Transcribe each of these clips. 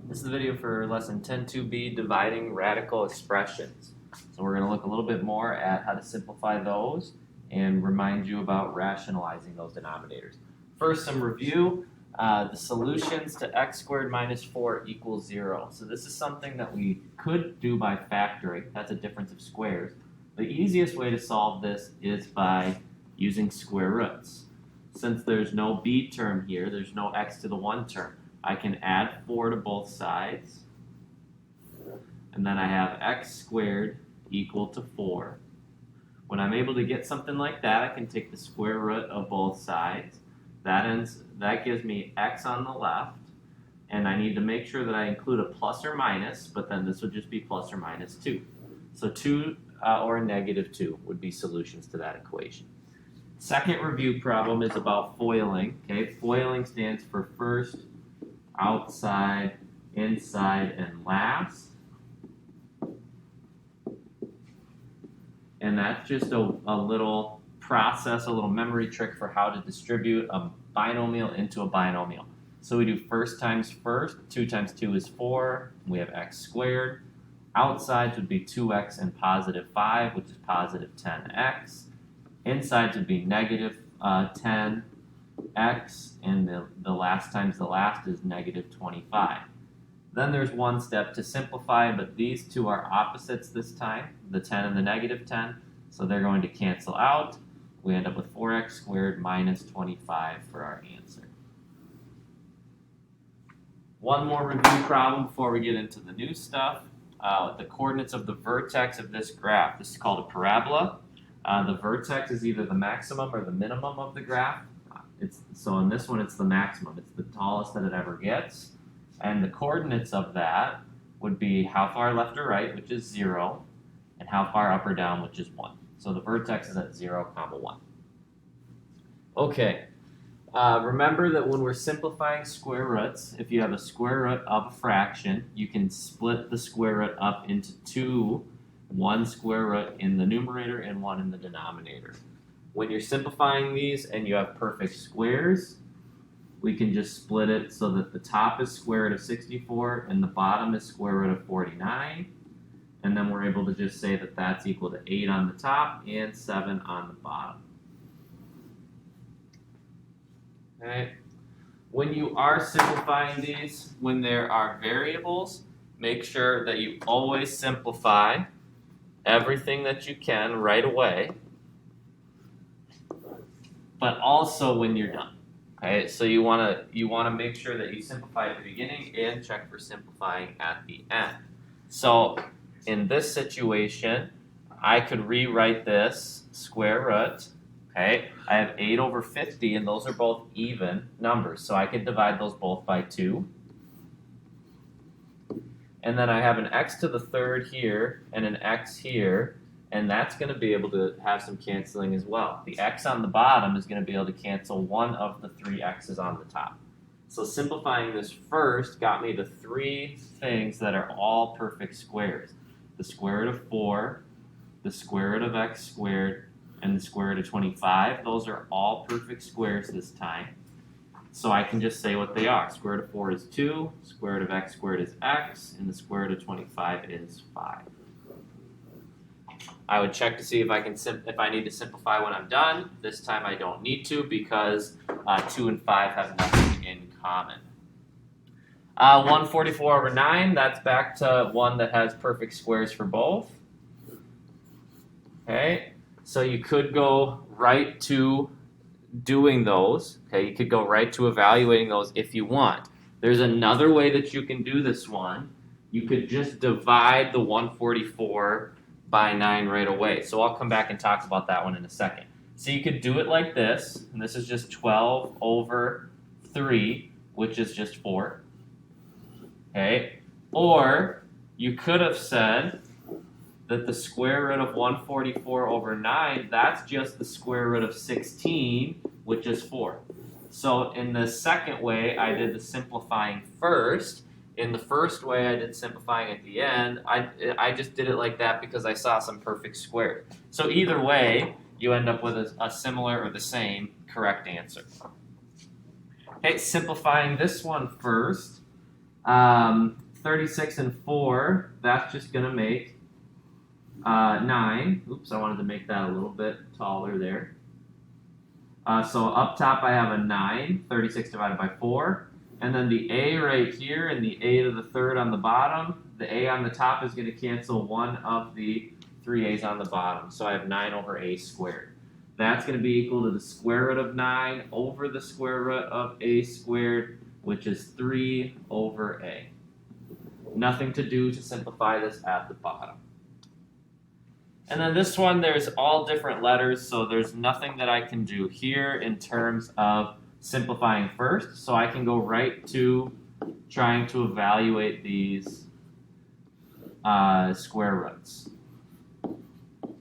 This is the video for lesson 10.2b, dividing radical expressions. So we're going to look a little bit more at how to simplify those and remind you about rationalizing those denominators. First, some review. The solutions to x squared minus 4 equals 0. So this is something that we could do by factoring. That's a difference of squares. The easiest way to solve this is by using square roots. Since there's no b term here, there's no x to the 1 term. I can add 4 to both sides, and then I have x squared equal to 4. When I'm able to get something like that, I can take the square root of both sides. That gives me x on the left, and I need to make sure that I include a plus or minus, but then this would just be plus or minus 2. So 2 or negative 2 would be solutions to that equation. Second review problem is about foiling. Okay, foiling stands for first, outside, inside, and last. And that's just a little process, a little memory trick for how to distribute a binomial into a binomial. So we do first times first. 2 times 2 is 4. We have x squared. Outsides would be 2x and positive 5, which is positive 10x. Insides would be negative 10x, and the last times the last is negative 25. Then there's one step to simplify, but these two are opposites this time, the 10 and the negative 10, so they're going to cancel out. We end up with 4x squared minus 25 for our answer. One more review problem before we get into the new stuff. The coordinates of the vertex of this graph. This is called a parabola. The vertex is either the maximum or the minimum of the graph. So in this one, it's the maximum. It's the tallest that it ever gets. And the coordinates of that would be how far left or right, which is 0, and how far up or down, which is 1. So the vertex is at 0, 1. Okay. Remember that when we're simplifying square roots, if you have a square root of a fraction, you can split the square root up into two. One square root in the numerator and one in the denominator. When you're simplifying these and you have perfect squares, we can just split it so that the top is square root of 64 and the bottom is square root of 49. And then we're able to just say that that's equal to 8 on the top and 7 on the bottom. Okay. When you are simplifying these, when there are variables, make sure that you always simplify everything that you can right away, but also when you're done. Okay, so you want to make sure that you simplify at the beginning and check for simplifying at the end. So in this situation, I could rewrite this square root. Okay, I have 8 over 50, and those are both even numbers, so I could divide those both by 2. And then I have an x to the third here and an x here, and that's going to be able to have some canceling as well. The x on the bottom is going to be able to cancel one of the 3 x's on the top. So simplifying this first got me to 3 things that are all perfect squares. The square root of 4, the square root of x squared, and the square root of 25. Those are all perfect squares this time. So I can just say what they are. Square root of 4 is 2, square root of x squared is x, and the square root of 25 is 5. I would check to see if I need to simplify when I'm done. This time I don't need to because 2 and 5 have nothing in common. 144 over 9, that's back to one that has perfect squares for both. Okay, so you could go right to doing those. Okay, you could go right to evaluating those if you want. There's another way that you can do this one. You could just divide the 144 by 9 right away. So I'll come back and talk about that one in a second. So you could do it like this, and this is just 12 over 3, which is just 4. Okay, or you could have said that the square root of 144 over 9, that's just the square root of 16, which is 4. So in the second way, I did the simplifying first. In the first way, I did simplifying at the end. I just did it like that because I saw some perfect squares. So either way, you end up with a similar or the same correct answer. Okay, simplifying this one first. 36 and 4, that's just going to make 9. Oops, I wanted to make that a little bit taller there. So up top I have a 9, 36 divided by 4. And then the a right here and the a to the third on the bottom, the a on the top is going to cancel one of the 3 a's on the bottom. So I have 9 over a squared. That's going to be equal to the square root of 9 over the square root of a squared, which is 3 over a. Nothing to do to simplify this at the bottom. And then this one, there's all different letters, so there's nothing that I can do here in terms of simplifying first. So I can go right to trying to evaluate these square roots.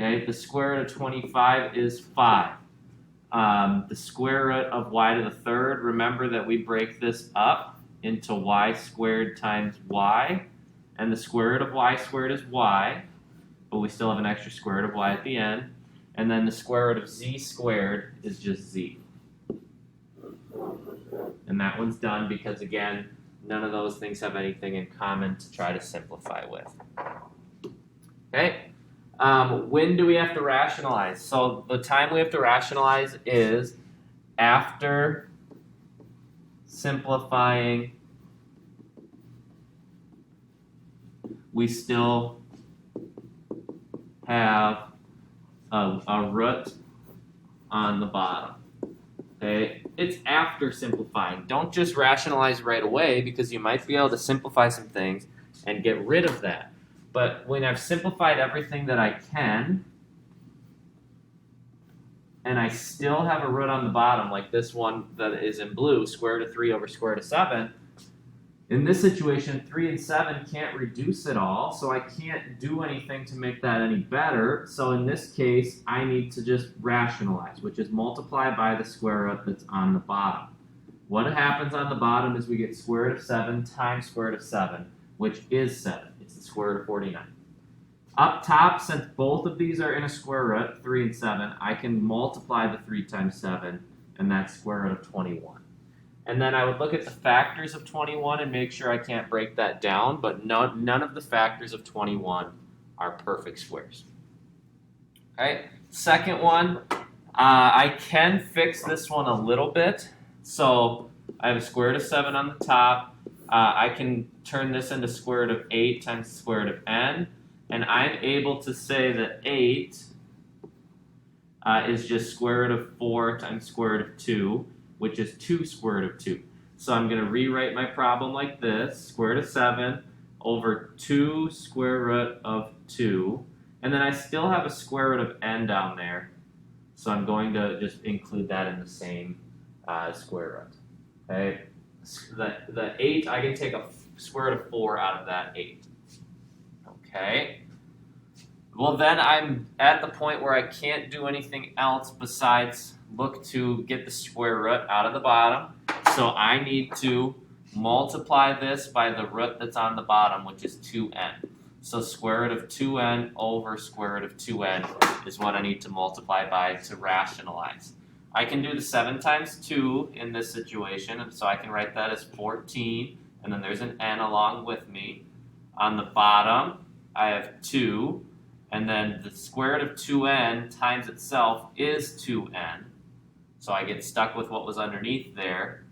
Okay, the square root of 25 is 5. The square root of y to the third, remember that we break this up into y squared times y, and the square root of y squared is y, but we still have an extra square root of y at the end, and then the square root of z squared is just z. And that one's done because, again, none of those things have anything in common to try to simplify with. Okay? When do we have to rationalize? So the time we have to rationalize is after simplifying, we still have a root on the bottom. Okay, it's after simplifying. Don't just rationalize right away because you might be able to simplify some things and get rid of that. But when I've simplified everything that I can, and I still have a root on the bottom, like this one that is in blue, square root of 3 over square root of 7, in this situation, 3 and 7 can't reduce at all, so I can't do anything to make that any better. So in this case, I need to just rationalize, which is multiply by the square root that's on the bottom. What happens on the bottom is we get square root of 7 times square root of 7, which is 7. It's the square root of 49. Up top, since both of these are in a square root, 3 and 7, I can multiply the 3 times 7, and that's square root of 21. And then I would look at the factors of 21 and make sure I can't break that down, but none of the factors of 21 are perfect squares. All right, second one, I can fix this one a little bit. So I have a square root of 7 on the top. I can turn this into square root of 8 times the square root of n, and I'm able to say that 8 is just square root of 4 times square root of 2, which is 2 square root of 2. So I'm going to rewrite my problem like this, square root of 7 over 2 square root of 2, and then I still have a square root of n down there, so I'm going to just include that in the same square root. Okay, the 8, I can take a square root of 4 out of that 8. Okay. Well, then I'm at the point where I can't do anything else besides look to get the square root out of the bottom. So I need to multiply this by the root that's on the bottom, which is 2n. So square root of 2n over square root of 2n is what I need to multiply by to rationalize. I can do the 7 times 2 in this situation, and so I can write that as 14, and then there's an n along with me. On the bottom, I have 2. And then the square root of 2n times itself is 2n. So I get stuck with what was underneath there.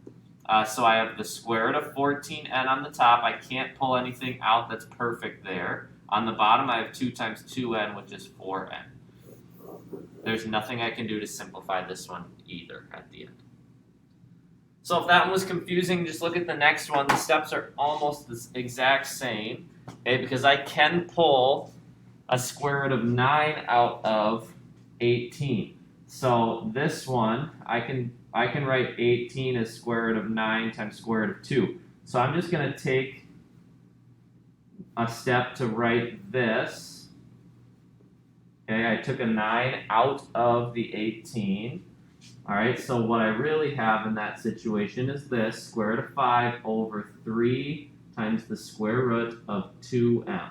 So I have the square root of 14n on the top. I can't pull anything out that's perfect there. On the bottom, I have 2 times 2n, which is 4n. There's nothing I can do to simplify this one either at the end. So if that one was confusing, just look at the next one. The steps are almost the exact same, okay, because I can pull a square root of 9 out of 18. So this one, I can write 18 as square root of 9 times square root of 2. So I'm just going to take a step to write this. Okay, I took a 9 out of the 18. All right, so what I really have in that situation is this, square root of 5 over 3 times the square root of 2m.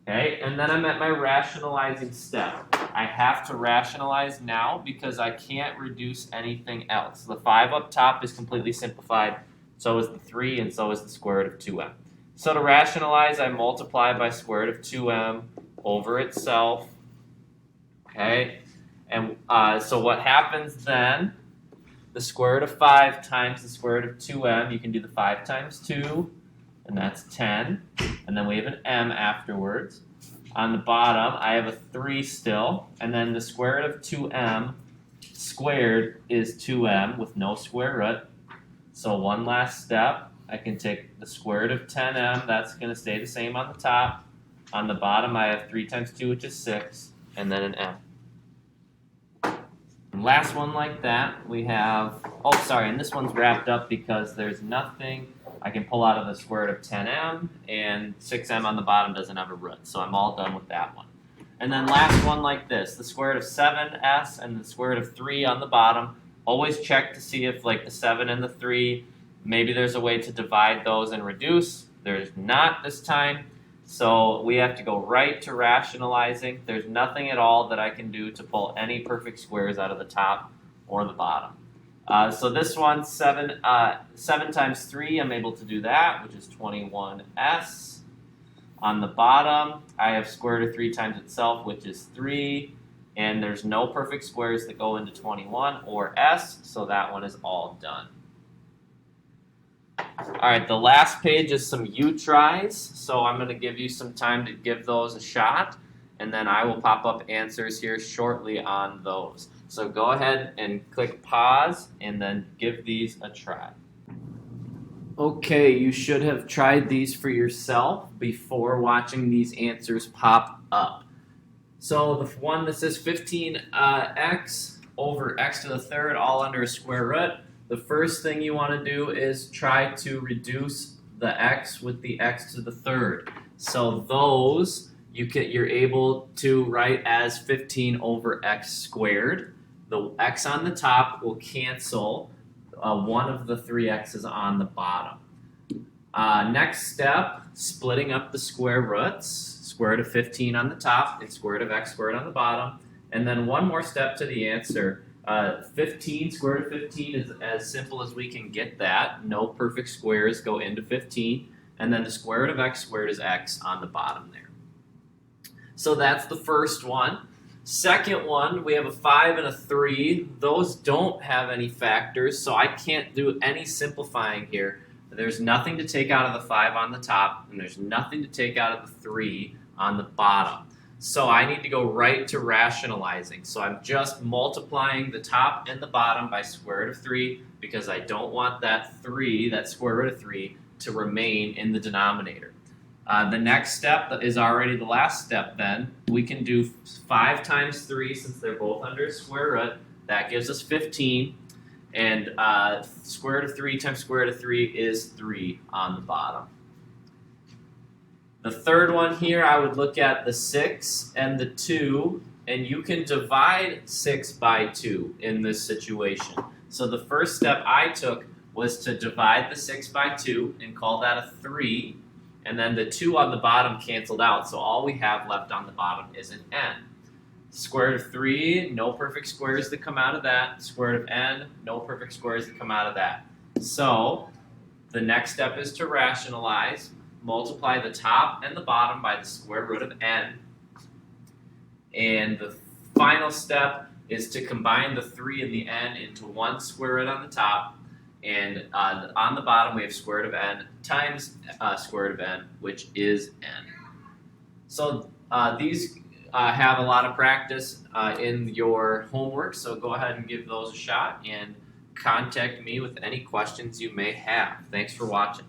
Okay, and then I'm at my rationalizing step. I have to rationalize now because I can't reduce anything else. The 5 up top is completely simplified. So is the 3, and so is the square root of 2m. So to rationalize, I multiply by square root of 2m over itself. Okay, and so what happens then? The square root of 5 times the square root of 2m, you can do the 5 times 2, and that's 10. And then we have an m afterwards. On the bottom, I have a 3 still, and then the square root of 2m squared is 2m with no square root. So one last step, I can take the square root of 10m, that's going to stay the same on the top. On the bottom, I have 3 times 2, which is 6, and then an m. And last one like that, we have, oh sorry, and this one's wrapped up because there's nothing I can pull out of the square root of 10m, and 6m on the bottom doesn't have a root, so I'm all done with that one. And then last one like this, the square root of 7s and the square root of 3 on the bottom. Always check to see if like the 7 and the 3, maybe there's a way to divide those and reduce. There's not this time. So we have to go right to rationalizing. There's nothing at all that I can do to pull any perfect squares out of the top or the bottom. So this one, 7 times 3, I'm able to do that, which is 21s. On the bottom, I have square root of 3 times itself, which is 3. And there's no perfect squares that go into 21 or s, so that one is all done. All right, the last page is some U-tries, so I'm going to give you some time to give those a shot, and then I will pop up answers here shortly on those. So go ahead and click pause, and then give these a try. Okay, you should have tried these for yourself before watching these answers pop up. So the one that says 15x over x to the third, all under a square root, the first thing you want to do is try to reduce the x with the x to the third. So those you're able to write as 15 over x squared. The x on the top will cancel one of the 3 x's on the bottom. Next step, splitting up the square roots. Square root of 15 on the top and square root of x squared on the bottom. And then one more step to the answer. 15, square root of 15 is as simple as we can get that. No perfect squares go into 15. And then the square root of x squared is x on the bottom there. So that's the first one. Second one, we have a 5 and a 3. Those don't have any factors, so I can't do any simplifying here. There's nothing to take out of the 5 on the top, and there's nothing to take out of the 3 on the bottom. So I need to go right to rationalizing. So I'm just multiplying the top and the bottom by square root of 3 because I don't want that 3, that square root of 3, to remain in the denominator. The next step is already the last step then. We can do 5 times 3 since they're both under a square root. That gives us 15. And square root of 3 times square root of 3 is 3 on the bottom. The third one here, I would look at the 6 and the 2, and you can divide 6 by 2 in this situation. So the first step I took was to divide the 6 by 2 and call that a 3, and then the 2 on the bottom canceled out, so all we have left on the bottom is an n. Square root of 3, no perfect squares that come out of that. Square root of n, no perfect squares that come out of that. So the next step is to rationalize. Multiply the top and the bottom by the square root of n. And the final step is to combine the 3 and the n into one square root on the top. And on the bottom we have square root of n times square root of n, which is n. So these have a lot of practice in your homework, so go ahead and give those a shot and contact me with any questions you may have. Thanks for watching.